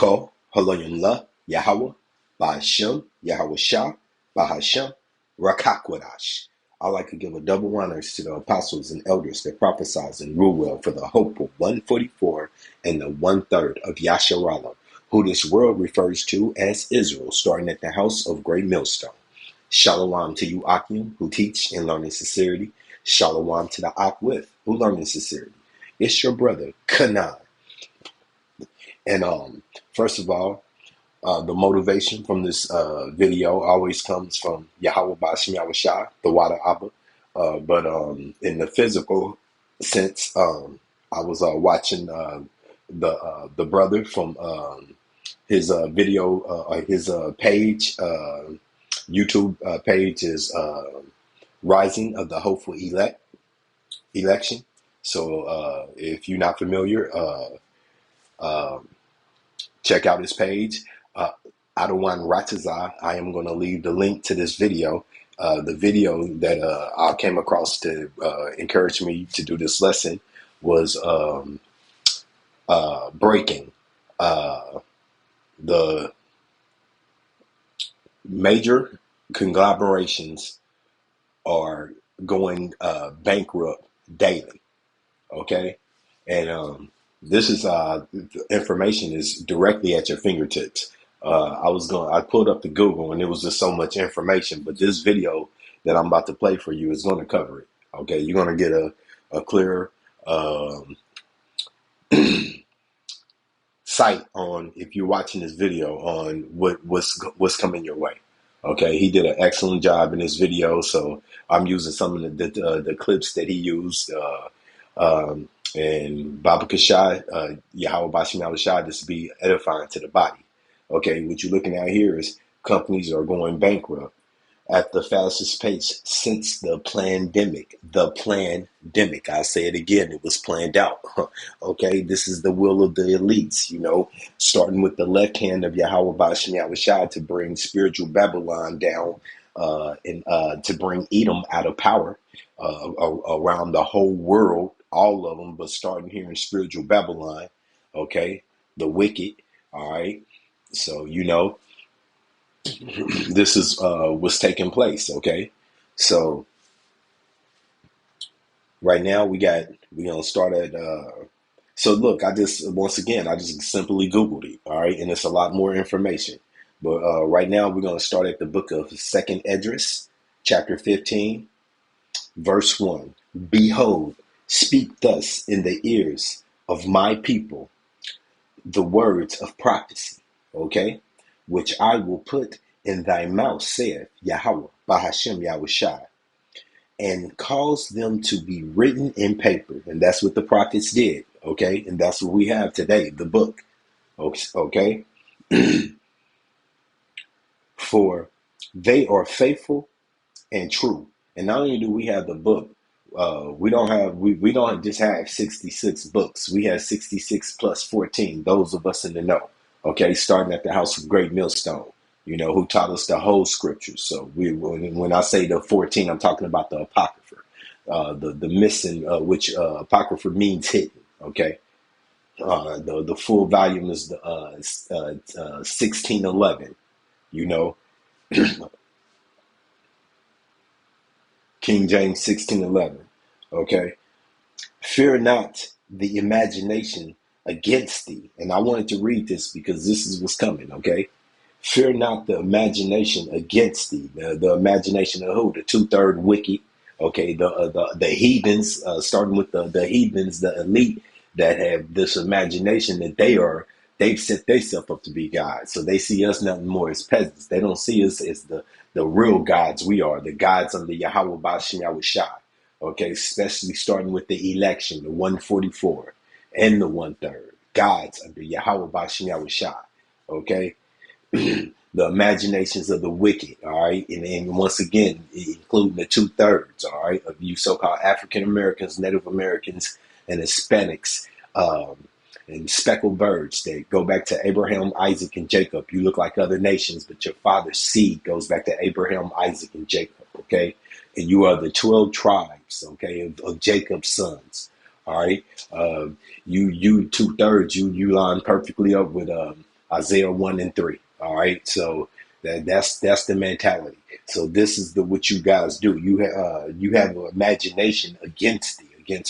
Ko Haloyim La Yahweh Ba'Shem Yahweh Shah Bahashem Rakakwadash. I like to give a double honors to the apostles and elders that prophesied and rule well for the hopeful 144 and the 1/3 of Yasharallah, who this world refers to as Israel, starting at the house of Great Millstone. Shalom to you, Akim, who teach and learn in sincerity. Shalom to the Akwith, who learn in sincerity. It's your brother, Kanan. And first of all, the motivation from this video always comes from Yahweh Ba'Shem Yahweh Shah, the Wada Abba. But in the physical sense, I was watching the brother from his video, his page, YouTube page is Rising of the Hopeful Election. So if you're not familiar, check out his page. Adawan Ratazah. I am going to leave the link to this video. The video that I came across to encourage me to do this lesson was breaking the major conglomerations are going bankrupt daily. Okay, and this is information is directly at your fingertips. I pulled up the Google and it was just so much information, but this video that I'm about to play for you is going to cover it. Okay, you're going to get a clear sight on, if you're watching this video, on what's coming your way. Okay, he did an excellent job in this video, so I'm using some of the clips that he used. And Baba Kashai, Yahweh Ba'Shem Yahweh Shai, this to be edifying to the body. Okay, what you're looking at here is companies are going bankrupt at the fastest pace since the pandemic. The pandemic. I say it again, it was planned out. Okay, this is the will of the elites, starting with the left hand of Yahweh Ba'Shem Yahweh Shai to bring spiritual Babylon down and to bring Edom out of power around the whole world. All of them, but starting here in spiritual Babylon, okay, the wicked, all right. So this is what's taking place, okay. So right now we're gonna start at. So look, I just simply Googled it, all right, and it's a lot more information. But right now we're gonna start at the book of Second Esdras, chapter 15, verse 1. Behold. Speak thus in the ears of my people the words of prophecy, okay, which I will put in thy mouth, saith Yahweh, Bahashem Yahweh Shai, and cause them to be written in paper. And that's what the prophets did, okay, and that's what we have today, the book, okay. For they are faithful and true. And not only do we have the book, we don't just have 66 books. We have 66 plus 14. Those of us in the know, okay, starting at the house of Great Millstone, who taught us the whole scriptures. So when I say the 14, I'm talking about the Apocrypha, the missing, which Apocrypha means hidden. Okay, the full volume is the 1611. King James 1611. Okay. Fear not the imagination against thee. And I wanted to read this because this is what's coming. Okay. Fear not the imagination against thee. The imagination of who? The 2/3 wicked. Okay. The heathens, starting with the heathens, the elite that have this imagination that they've set themselves up to be gods. So they see us nothing more as peasants. They don't see us as the real gods we are, the gods under Yahweh Ba'Shem Yahweh Shai. Okay, especially starting with the election, the 144 and the 1/3. Gods under Yahweh Ba'Shem Yahweh Shai. Okay, the imaginations of the wicked. All right, and once again, including the 2/3. All right, of you so-called African Americans, Native Americans, and Hispanics. And speckled birds that go back to Abraham, Isaac, and Jacob. You look like other nations, but your father's seed goes back to Abraham, Isaac, and Jacob, okay? And you are the 12 tribes, okay, of Jacob's sons, all right? You 2/3, you line perfectly up with Isaiah 1 and 3. All right. So that's the mentality. So this is the what you guys do. You have an imagination against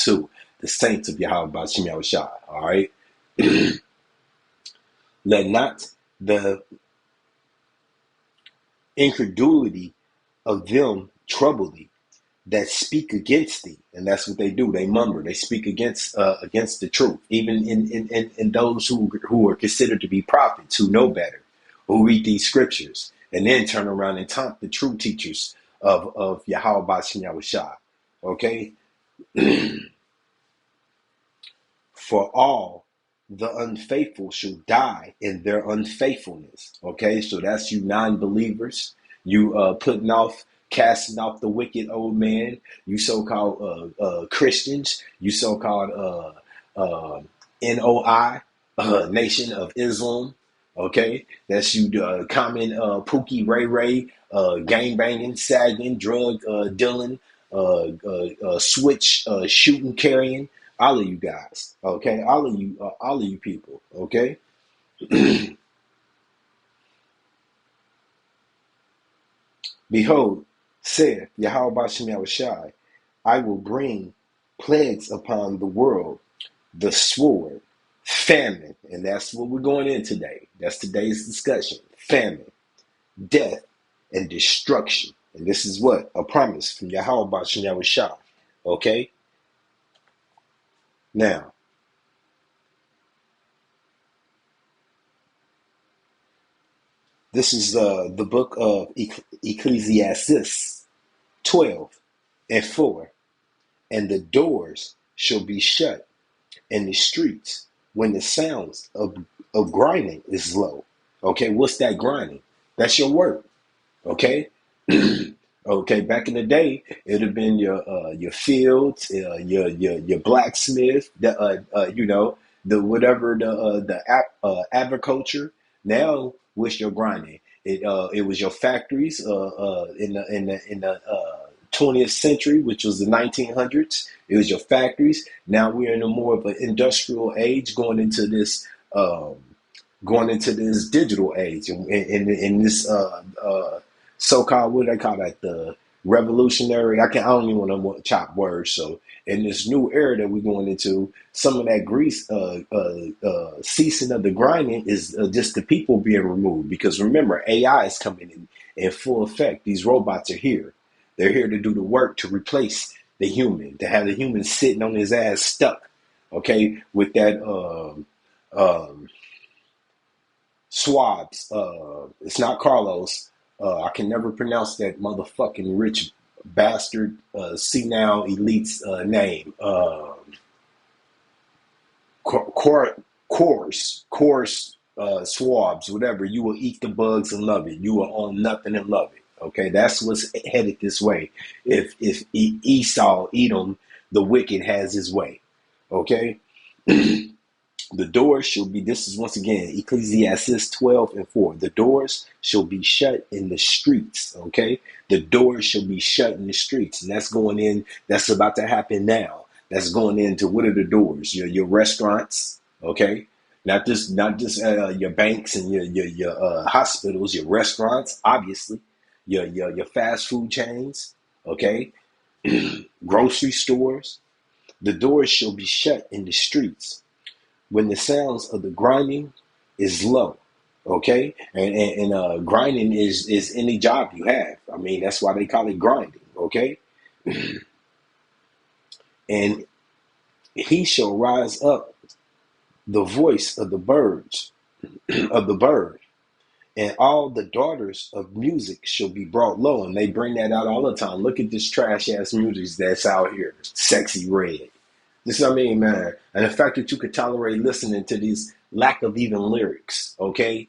who? The saints of Yahweh Bashim Yahushua. All right. Let not the incredulity of them trouble thee that speak against thee. And that's what they do. They murmur. They speak against the truth. Even in those who are considered to be prophets, who know better, who read these scriptures, and then turn around and taunt the true teachers of Yahweh Bashim Yahushua. Okay? For all the unfaithful shall die in their unfaithfulness. Okay, so that's you non-believers. You casting off the wicked old man. You so-called Christians. You so-called NOI, Nation of Islam. Okay, that's you common Pookie Ray Ray, gang banging, sagging, drug dealing, switch shooting, carrying. All of you guys, okay? All of you people, okay? Behold, saith Yahweh Bashim Yahushai, I will bring plagues upon the world, the sword, famine, and that's what we're going in today. That's today's discussion. Famine, death, and destruction. And this is what? A promise from Yahweh Bashim Yahushai, okay? Now, this is the book of Ecclesiastes 12 and 4. And the doors shall be shut in the streets when the sounds of grinding is low. Okay, what's that grinding? That's your work. Okay. Okay, back in the day, it'd have been your fields, your blacksmith, the whatever agriculture. Now, what's your grinding? It was your factories in the 20th century, which was the 1900s. It was your factories. Now we're in a more of an industrial age, going into this digital age, and in this so-called, what do they call that, the revolutionary, I don't even want to chop words. So in this new era that we're going into, some of that grease ceasing of the grinding is just the people being removed, because remember, AI is coming in full effect. These robots are here. They're here to do the work, to replace the human, to have the human sitting on his ass stuck, okay, with that swabs. It's not Carlos. I can never pronounce that motherfucking rich bastard senile elite's name. Coarse swabs, whatever. You will eat the bugs and love it. You will own nothing and love it. Okay, that's what's headed this way. If Esau, Edom, the wicked, has his way. Okay. The doors shall be, this is once again, Ecclesiastes 12 and 4. The doors shall be shut in the streets, okay? The doors shall be shut in the streets. And that's going in, that's about to happen now. That's going into, what are the doors? Your restaurants, okay? Not just your banks and your hospitals, your restaurants, obviously. Your fast food chains, okay? Grocery stores. The doors shall be shut in the streets when the sounds of the grinding is low, okay? And grinding is any job you have. I mean, that's why they call it grinding, okay? And he shall rise up the voice of the birds, of the bird, and all the daughters of music shall be brought low. And they bring that out all the time. Look at this trash ass music that's out here, Sexy Red. This is what I mean, man. And the fact that you could tolerate listening to these lack of even lyrics, okay?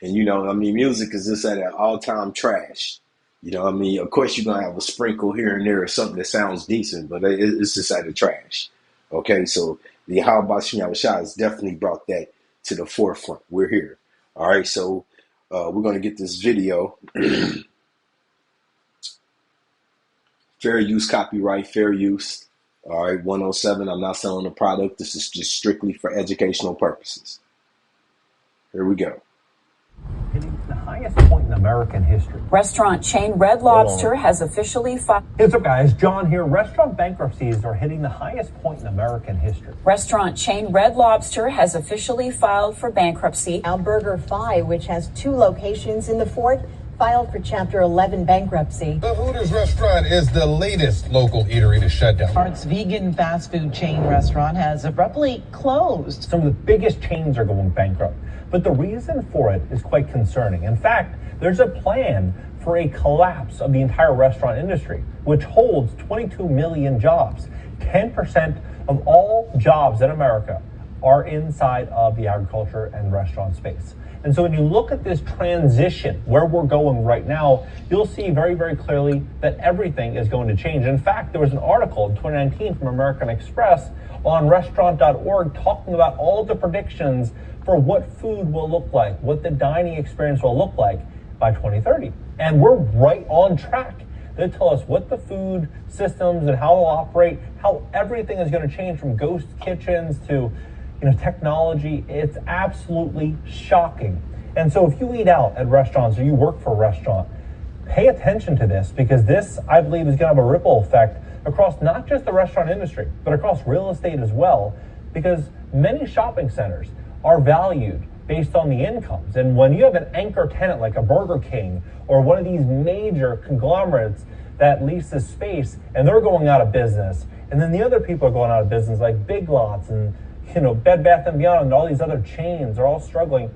And, music is just at an all-time trash. Of course you're going to have a sprinkle here and there or something that sounds decent, but it's just at the trash. Okay, so the How About Shah has definitely brought that to the forefront. We're here. All right, so we're going to get this video. Fair use, copyright, fair use. All right, 107, I'm not selling a product. This is just strictly for educational purposes. Here we go. The highest point in American history. Restaurant chain Red Lobster has officially filed. Hey, what's up, guys? John here. Restaurant bankruptcies are hitting the highest point in American history. Restaurant chain Red Lobster has officially filed for bankruptcy. Now, Burger Fi, which has 2 locations in the Fort, filed for Chapter 11 bankruptcy. The Hooters restaurant is the latest local eatery to shut down. Art's vegan fast food chain restaurant has abruptly closed. Some of the biggest chains are going bankrupt, but the reason for it is quite concerning. In fact, there's a plan for a collapse of the entire restaurant industry, which holds 22 million jobs. 10% of all jobs in America are inside of the agriculture and restaurant space. And so when you look at this transition, where we're going right now, you'll see very, very clearly that everything is going to change. In fact, there was an article in 2019 from American Express on restaurant.org talking about all the predictions for what food will look like, what the dining experience will look like by 2030. And we're right on track. They tell us what the food systems and how they'll operate, how everything is going to change from ghost kitchens to technology. It's absolutely shocking. And so if you eat out at restaurants or you work for a restaurant, pay attention to this, because this, I believe, is going to have a ripple effect across not just the restaurant industry, but across real estate as well, because many shopping centers are valued based on the incomes. And when you have an anchor tenant like a Burger King or one of these major conglomerates that leases space and they're going out of business, and then the other people are going out of business like Big Lots and Bed Bath & Beyond and all these other chains are all struggling.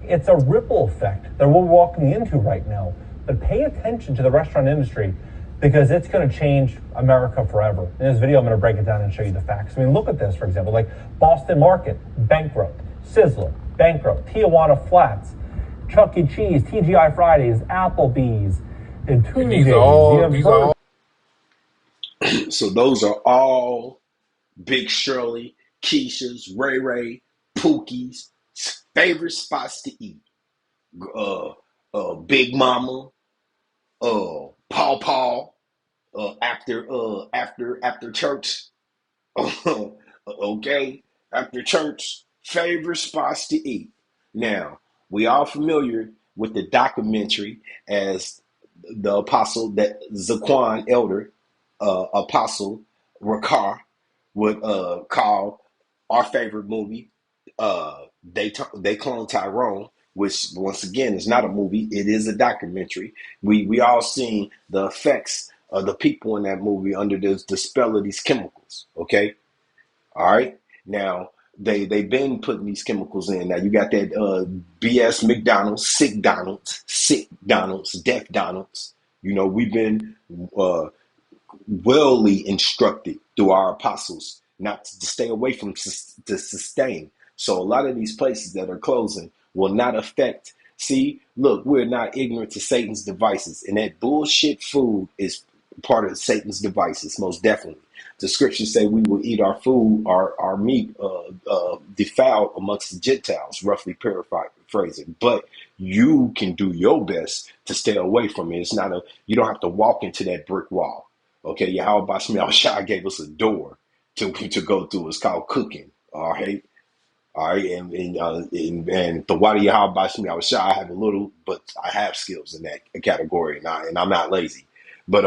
It's a ripple effect that we're walking into right now. But pay attention to the restaurant industry, because it's going to change America forever. In this video, I'm going to break it down and show you the facts. I mean, look at this, for example, like Boston Market, bankrupt. Sizzler, bankrupt. Tijuana Flats, Chuck E. Cheese, TGI Fridays, Applebee's, and Tuesdays. So those are all Big Shirley, Keisha's, Ray Ray, Pookie's favorite spots to eat. Big Mama, Paw Paw, after church. Okay, after church, favorite spots to eat. Now, we all familiar with the documentary as the apostle that Zaquan Elder, Apostle Rakar would call our favorite movie. They Clone Tyrone, which once again is not a movie; it is a documentary. We all seen the effects of the people in that movie under the spell of these chemicals. Okay, all right. Now they've been putting these chemicals in. Now you got that BS McDonald's, sick Donald's, death Donald's. We've been wellly instructed through our apostles not to stay away from to sustain. So a lot of these places that are closing will not affect. See, look, we're not ignorant to Satan's devices, and that bullshit food is part of Satan's devices, most definitely. The scriptures say we will eat our food, our meat defiled amongst the Gentiles, roughly paraphrasing. But you can do your best to stay away from it. It's not you don't have to walk into that brick wall. Okay, Yahweh Shai gave us a door to go through. It's called cooking. All right. And the Wadi Yahweh Shai, I have a little, but I have skills in that category, and I'm not lazy. But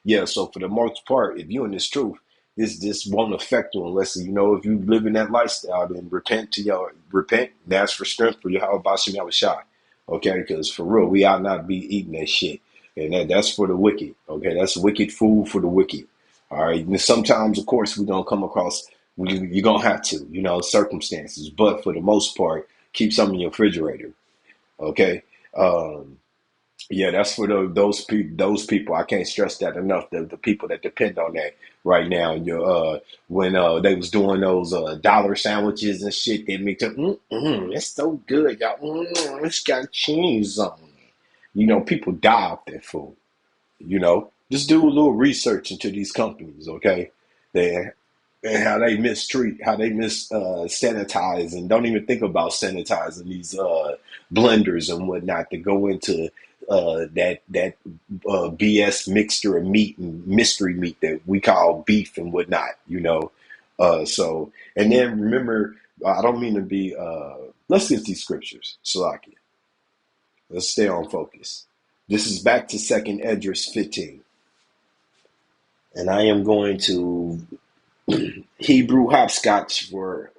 yeah, so for the most part, if you're in this truth, this won't affect you unless if you live in that lifestyle, then repent and ask for strength for Yahweh Shai. Okay, because for real, we ought not be eating that shit. And that's for the wicked. Okay, that's wicked food for the wicked. All right. And sometimes, of course, we're gonna come across. You're gonna have to, circumstances. But for the most part, keep some in your refrigerator. Okay. Yeah, that's for those people. I can't stress that enough. The people that depend on that right now. When they was doing those dollar sandwiches and shit, they make them. It's so good, y'all. It's got cheese on it. People die off that food. Just do a little research into these companies, okay? And how they mistreat, how they sanitize, and don't even think about sanitizing these blenders and whatnot to go into that BS mixture of meat and mystery meat that we call beef and whatnot, So, and then remember, I don't mean to be, let's get these scriptures, Salakia. Let's stay on focus. This is back to second Esdras 15. And I am going to Hebrew hopscotch for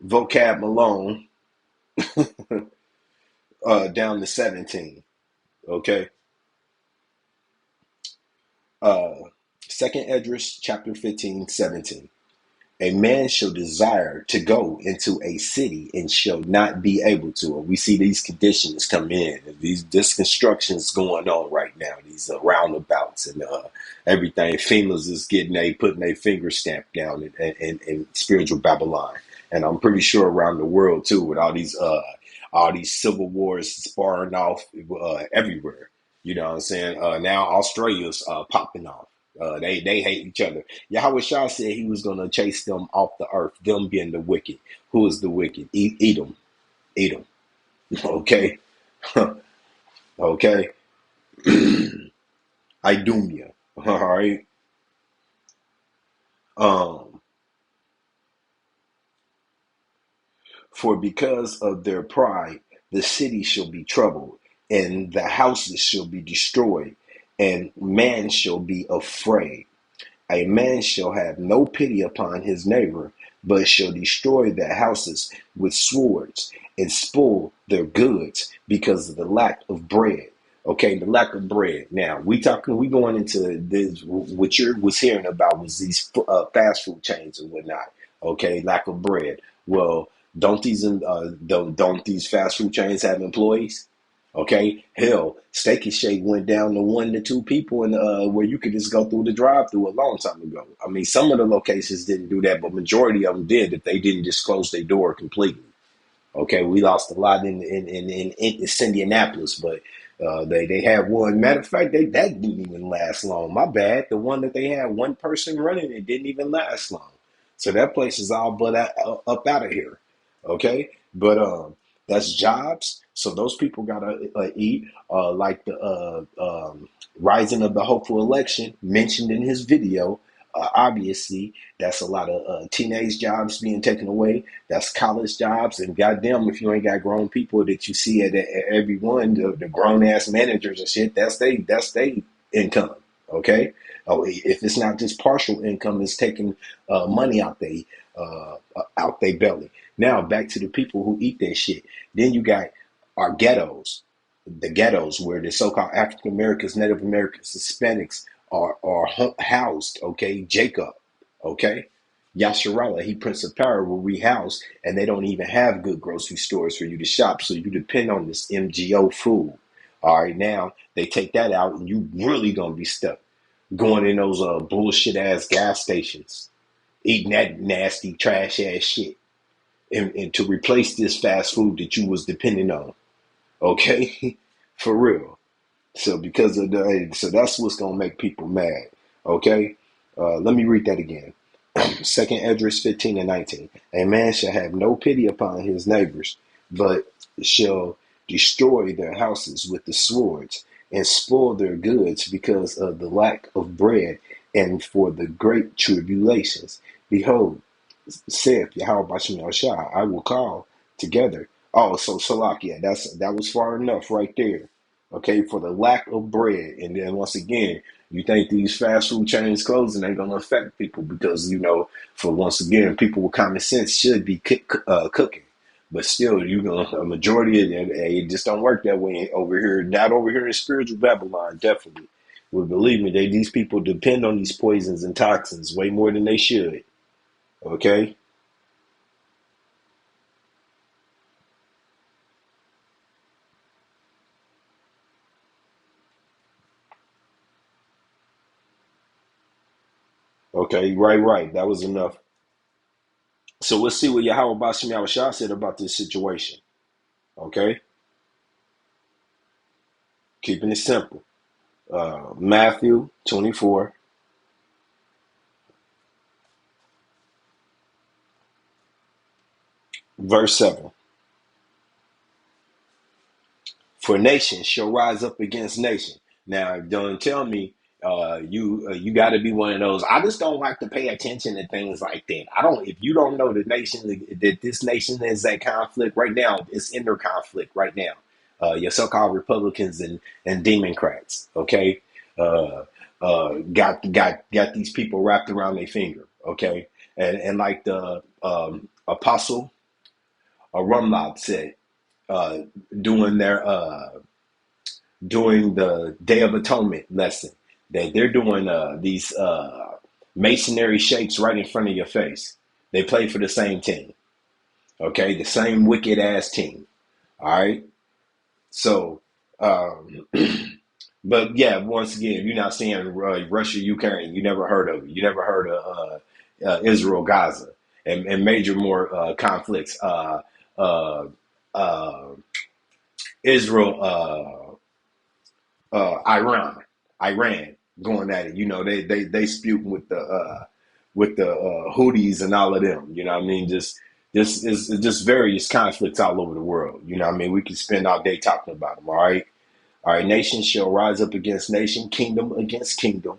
vocab Malone down to 17. Okay. Uh, second Esdras chapter 15, 17. A man shall desire to go into a city and shall not be able to. We see these conditions come in, this construction is going on right now. These roundabouts and everything. FEMA's is putting a finger stamp down in spiritual Babylon, and I'm pretty sure around the world too, with all these civil wars sparring off everywhere. You know what I'm saying? Now Australia's popping off. They hate each other. Yahweh Shah said he was going to chase them off the earth, them being the wicked. Who is the wicked? Edom. Edom. Okay? Okay? Idumea. All right? Um, for because of their pride, the city shall be troubled, and the houses shall be destroyed, and man shall be afraid. A man shall have no pity upon his neighbor, but shall destroy their houses with swords and spoil their goods because of the lack of bread. Okay, the lack of bread. Now we going into this. What you was hearing about was these fast food chains and whatnot. Okay, lack of bread. Well, don't these fast food chains have employees? Okay, hell, Steak and Shake went down to 1 to 2 people, and where you could just go through the drive-through a long time ago. I mean, some of the locations didn't do that, but majority of them did. If they didn't just close their door completely. Okay, we lost a lot in Indianapolis, but they had one. Matter of fact, that didn't even last long. My bad. The one that they had one person running, it didn't even last long. So that place is all but up out of here. Okay, but that's jobs. So those people gotta eat. Like the rising of the hopeful election mentioned in his video. Obviously, that's a lot of teenage jobs being taken away. That's college jobs, and goddamn, if you ain't got grown people that you see at every one, the grown ass managers and shit, that's they income. Okay, if it's not just partial income, it's taking money out they belly. Now back to the people who eat that shit. Then you got our ghettos, the ghettos where the so-called African Americans, Native Americans, Hispanics are housed. Okay, Jacob. Okay, Yasharallah, he Prince of Power, will rehouse, and they don't even have good grocery stores for you to shop, so you depend on this MGO food. All right, now they take that out, and you really gonna be stuck going in those bullshit ass gas stations, eating that nasty trash ass shit, and to replace this fast food that you was depending on. Okay, for real. So so that's what's gonna make people mad. Okay, let me read that again. Second Esdras 15 and 19. A man shall have no pity upon his neighbors, but shall destroy their houses with the swords and spoil their goods because of the lack of bread and for the great tribulations. Behold, saith Yahweh Bashem Shah, I will call together. Oh, so Salakia, that was far enough right there. Okay, for the lack of bread. And then once again, you think these fast food chains closing ain't gonna affect people because for once again, people with common sense should be cooking. But still, a majority of them, it just don't work that way over here. Not over here in spiritual Babylon, definitely. Well, believe me, these people depend on these poisons and toxins way more than they should. Okay? Okay, right. That was enough. So let's see what Yahweh Bashem Yahushua said about this situation. Okay? Keeping it simple. Matthew 24, verse 7. For nation shall rise up against nation. Now, don't tell me you got to be one of those. I just don't like to pay attention to things like that. I don't. If you don't know the nation that this nation is at conflict right now, it's in their conflict right now. your so-called Republicans and Democrats, okay? Got these people wrapped around their finger, okay? And like the Apostle Rumlob said, uh, doing their during the Day of Atonement lesson, that they're doing these masonry shapes right in front of your face. They play for the same team, okay? The same wicked ass team, all right? So, but yeah, once again, you're not seeing Russia, Ukraine. You never heard of it. You never heard of Israel, Gaza, and major more conflicts. Uh, uh, Israel, Iran going at it. You know, they spewing with the Houthis and all of them. You know what I mean? Just is just various conflicts all over the world. You know what I mean? We can spend all day talking about them. All right. All right. Nation shall rise up against nation, kingdom against kingdom,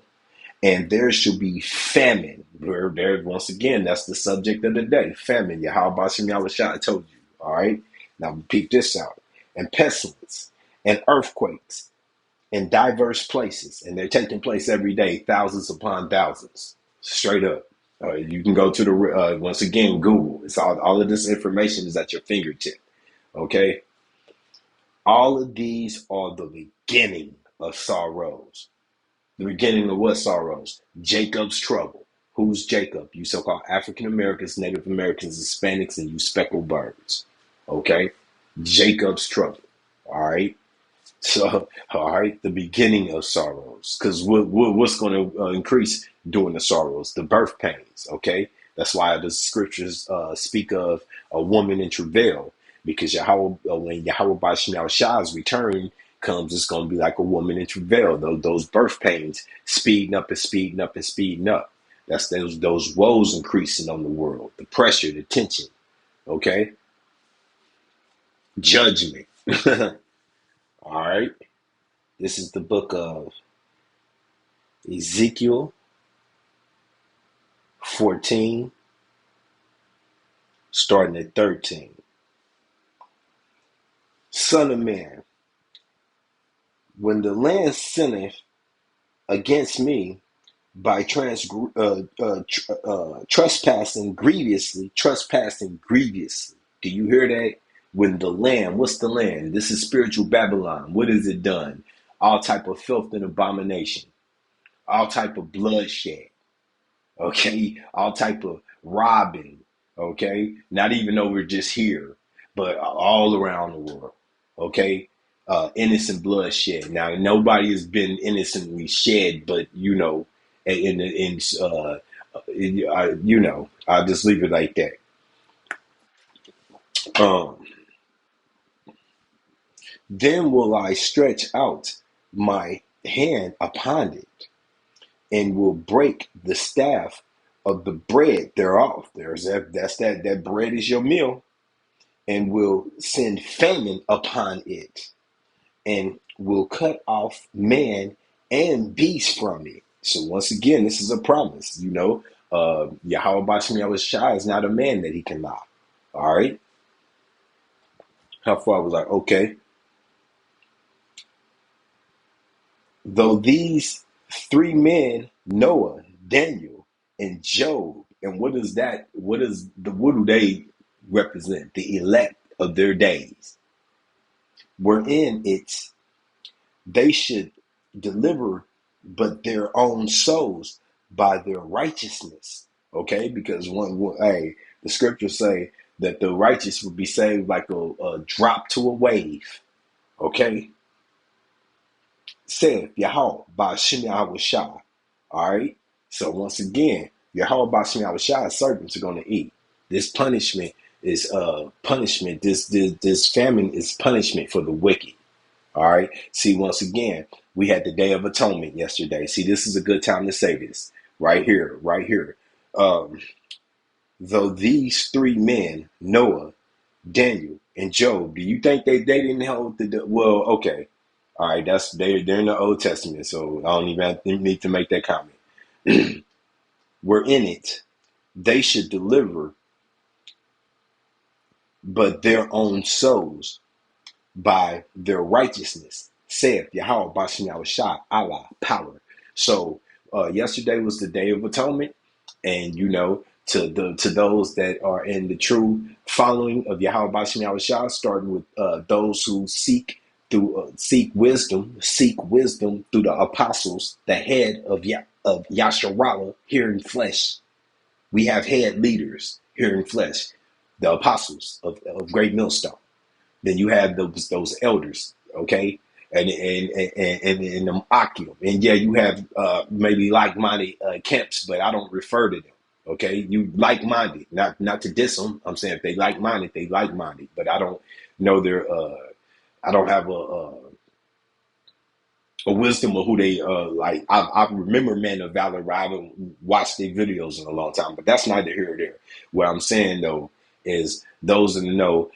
and there shall be famine. There, once again, that's the subject of the day. Famine. Yahweh Bashim Yahushua told you. All right. Now peep this out. And pestilence and earthquakes in diverse places, and they're taking place every day, thousands upon thousands, straight up. You can go to the once again Google. It's all of this information is at your fingertip. Okay, all of these are the beginning of sorrows. The beginning of what sorrows? Jacob's trouble. Who's Jacob? You so-called African Americans, Native Americans, Hispanics, and you speckled birds. Okay, Jacob's trouble. All right. So, all right, the beginning of sorrows, because what's going to increase during the sorrows? The birth pains, okay? That's why the scriptures speak of a woman in travail, because Yahweh, when Yahweh Bashim Shah's return comes, it's going to be like a woman in travail. Those birth pains speeding up and speeding up and speeding up. That's those woes increasing on the world, the pressure, the tension, okay? Judgment. All right. This is the book of Ezekiel 14, starting at 13. Son of man, when the land sinneth against me by trespassing grievously. Do you hear that? When the land, what's the land? This is spiritual Babylon. What has it done? All type of filth and abomination, all type of bloodshed. Okay, all type of robbing, okay, not even though we're just here, but all around the world, okay, innocent bloodshed. Now, nobody has been innocently shed, but you know, you know, I'll just leave it like that. Um, then will I stretch out my hand upon it, and will break the staff of the bread thereof. That bread is your meal, and will send famine upon it, and will cut off man and beast from it. So once again, this is a promise. You know, Yahweh Bashim Yahushua is not a man that he can lie. All right. How far was I? Okay. Though these three men, Noah, Daniel, and Job, and what do they represent? The elect of their days. Were in it, they should deliver but their own souls by their righteousness. Okay, because the scriptures say that the righteous will be saved like a drop to a wave. Okay, saith Yahweh by Shema Shah. All right. So once again, Yahweh by Shema Shah servants are going to eat. This punishment is punishment. This famine is punishment for the wicked. All right. See, once again, we had the Day of Atonement yesterday. See, this is a good time to say this right here, right here. Though these three men, Noah, Daniel, and Job, do you think they didn't hold well, okay. All right, they're in the Old Testament, so I don't even need to make that comment. We're in it. They should deliver, but their own souls by their righteousness, saith Yahweh Bashem Yahushua, Allah, power. So yesterday was the Day of Atonement, and to those that are in the true following of Yahweh Bashem Yahushua, starting with those who seek wisdom through the apostles, the head of Yasharallah here in flesh. We have head leaders here in flesh, the apostles of Great Millstone. Then you have those elders, okay, and them Akim, and yeah, you have maybe like-minded camps, but I don't refer to them. Okay, you like-minded, not to diss them. I'm saying if they like-minded, they like-minded, but I don't know their. I don't have a wisdom of who they like. I remember Men of Valor. I haven't watched their videos in a long time, but that's neither here or there. What I'm saying though is those in the know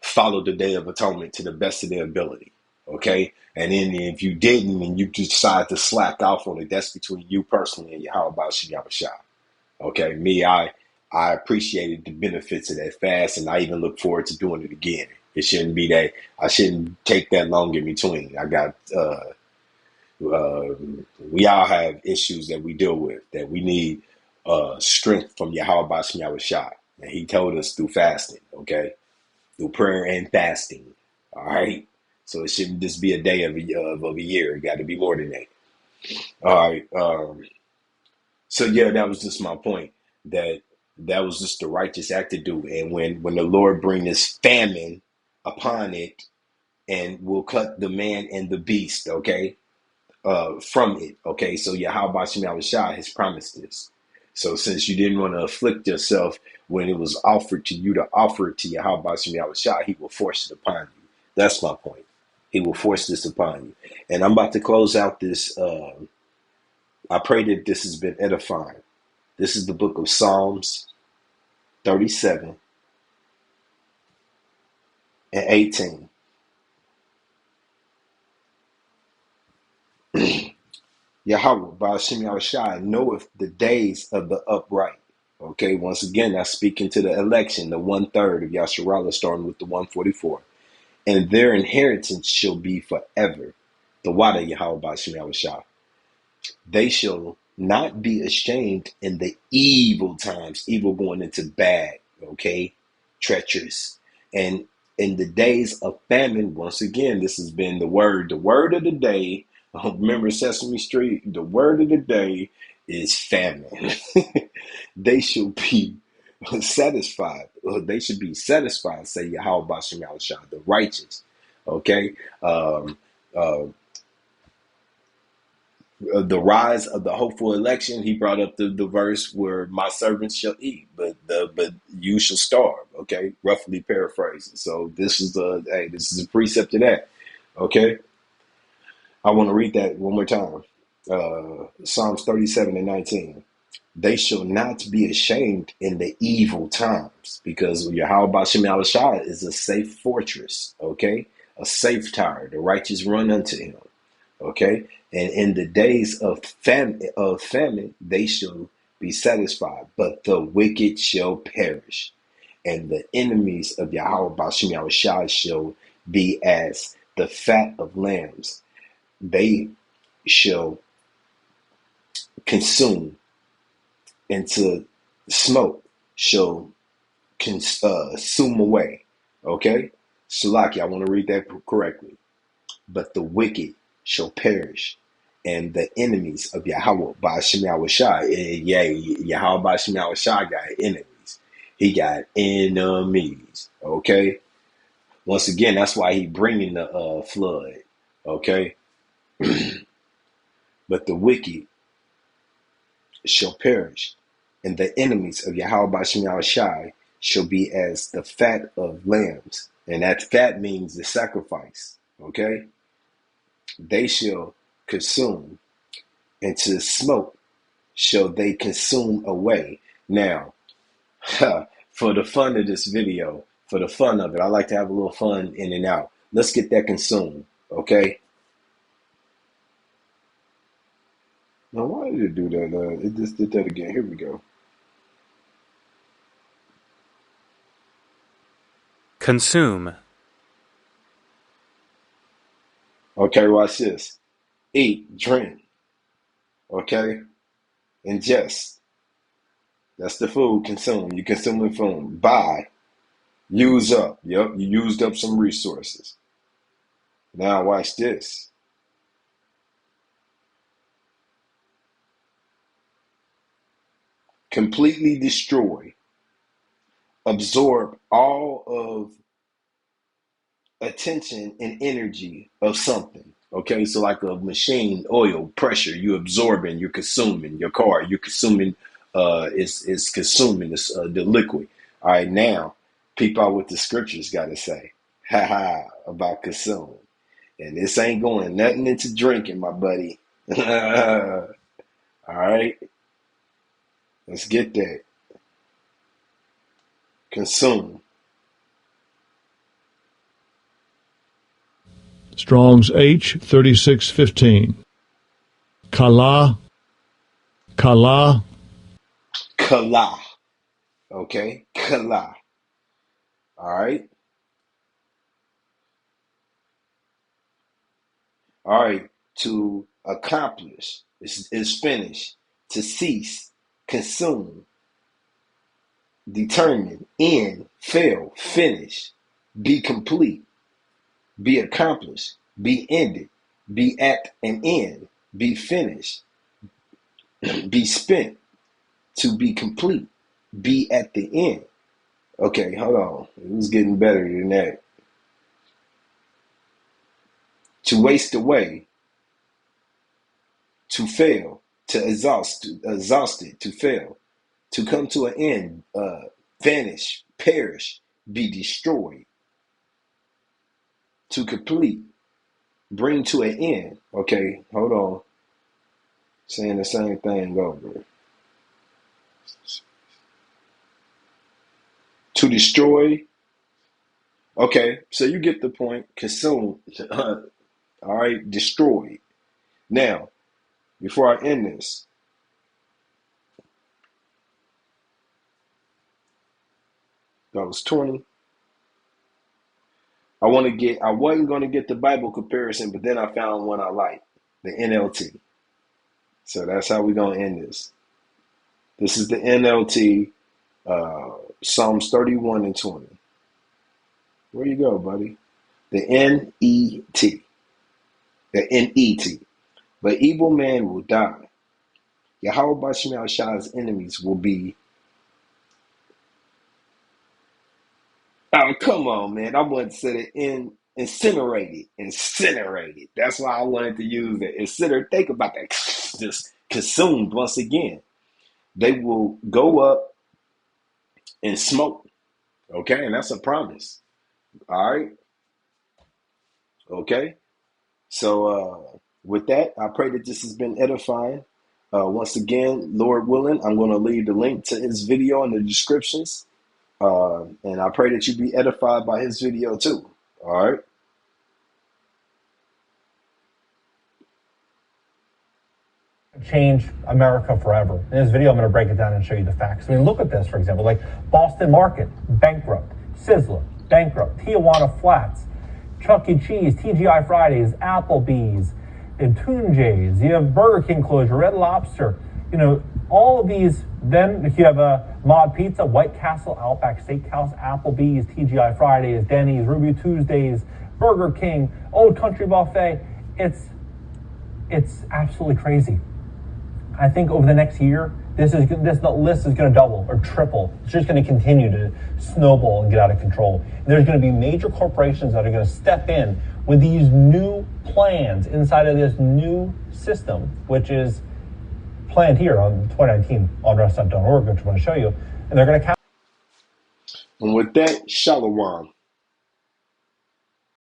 follow the Day of Atonement to the best of their ability. Okay, and then if you didn't and you decide to slack off on it, that's between you personally and Yahweh Shah. Okay, me, I appreciated the benefits of that fast, and I even look forward to doing it again. It shouldn't be that I shouldn't take that long in between. I got we all have issues that we deal with that we need strength from Yahweh Bashem Yahushua. And he told us through fasting, okay? Through prayer and fasting. All right. So it shouldn't just be a day of a year. It got to be more than that. All right. So yeah, that was just my point. That was just the righteous act to do. And when the Lord bring this famine upon it, and will cut the man and the beast, okay, from it, okay. So Yahweh Bashem Yahushua has promised this. So since you didn't want to afflict yourself when it was offered to you to offer it to Yahweh Bashem Yahushua, he will force it upon you. That's my point. He will force this upon you. And I'm about to close out this. I pray that this has been edifying. This is the book of Psalms 37 and 18. Yahweh Bashem Yahushua knoweth the days of the upright. Okay, once again, that's speaking to the election, the 1/3 of Yasharallah, starting with the 144. And their inheritance shall be forever. The Wada Yahweh Bashem Yahushua. They shall not be ashamed in the evil times, evil going into bad, okay, treacherous. And in the days of famine, once again, this has been the word of the day. Remember Sesame Street? The word of the day is famine. They shall be satisfied. They should be satisfied, say Yahweh Bashem Yahushua, the righteous. Okay? The rise of the hopeful election, he brought up the verse where my servants shall eat, but you shall starve. Okay, roughly paraphrasing. So this is a precept of that. Okay, I want to read that one more time. Psalms 37 and 19. They shall not be ashamed in the evil times, because Yahweh Bashem Yahushua is a safe fortress. Okay, a safe tower. The righteous run unto him. Okay, and in the days of famine, they shall be satisfied, but the wicked shall perish, and the enemies of Yahweh Bashem Yahushua shall be as the fat of lambs. They shall consume, into smoke shall consume away. Okay, Salaki, I want to read that correctly. But the wicked shall perish, and the enemies of Yahweh Bashem Yahushua. Yeah, Yahweh Bashem Yahushua got enemies. He got enemies. Okay. Once again, that's why he bringing the flood. Okay. But the wicked shall perish, and the enemies of Yahweh Bashem Yahushua shall be as the fat of lambs, and that fat means the sacrifice. Okay. They shall consume, into smoke shall they consume away. Now, for the fun of this video, for the fun of it, I like to have a little fun in and out. Let's get that consumed, okay? Now, why did it do that? It just did that again. Here we go. Consume. Okay, watch this. Eat, drink, okay? Ingest. That's the food, consume. You consuming food. Buy, use up. Yep, you used up some resources. Now watch this. Completely destroy. Absorb all of attention and energy of something. Okay, so like a machine, oil, pressure, you absorbing, you're consuming your car, you're consuming, it's consuming the liquid. All right, now peep out what the scriptures got to say, about consume. And this ain't going nothing into drinking, my buddy. All right, let's get that. Consume. Strong's H 3615. Kala, kala, Kala. Okay, kala. All right. All right, to accomplish is finish, to cease, consume, determine, end, fail, finish, be complete, be accomplished, be ended, be at an end, be finished, be spent, to be complete, be at the end. Okay, hold on. It was getting better than that. To waste away, to fail, to exhausted, to fail, to come to an end, vanish, perish, be destroyed, to complete, bring to an end. Okay, hold on. Saying the same thing over. To destroy. Okay, so you get the point. Consume. All right, destroyed. Now, before I end this, that was 20. I wasn't going to get the Bible comparison, but then I found one I like, the NLT. So that's how we're going to end this. This is the NLT, Psalms 31 and 20. Where you go, buddy? The N-E-T. The N-E-T. But evil man will die. Yahweh Bashim Shah's enemies will be. Oh, come on, man. I wanted to say it incinerated. Incinerated. That's why I wanted to use it. Incinerated. Think about that. Just consumed once again. They will go up and smoke. Okay, and that's a promise. All right. Okay. So with that, I pray that this has been edifying. Once again, Lord willing, I'm going to leave the link to his video in the descriptions. And I pray that you be edified by his video too. All right. Change America forever. In this video, I'm going to break it down and show you the facts. I mean, look at this, for example, like Boston Market, bankrupt. Sizzler, bankrupt. Tijuana Flats, Chuck E. Cheese, TGI Fridays, Applebee's, and Tunjays. You have Burger King closure, Red Lobster. You know, all of these. Then you have a Mod Pizza, White Castle, Outback Steakhouse, Applebee's, TGI Fridays, Denny's, Ruby Tuesdays, Burger King, Old Country Buffet. It's absolutely crazy. I think over the next year, this list is going to double or triple. It's just going to continue to snowball and get out of control. And there's going to be major corporations that are going to step in with these new plans inside of this new system, which is planned here on 2019 on restaurant.org, which I'm going to show you. And they're going to And with that, shalom.